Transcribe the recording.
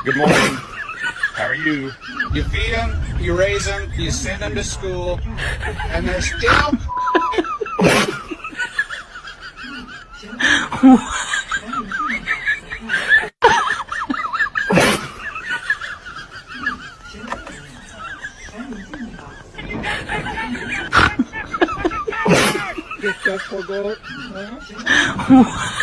Good morning. How are you? You feed them, you raise them, you send them to school, and they're still... Disgustful goat. Huh?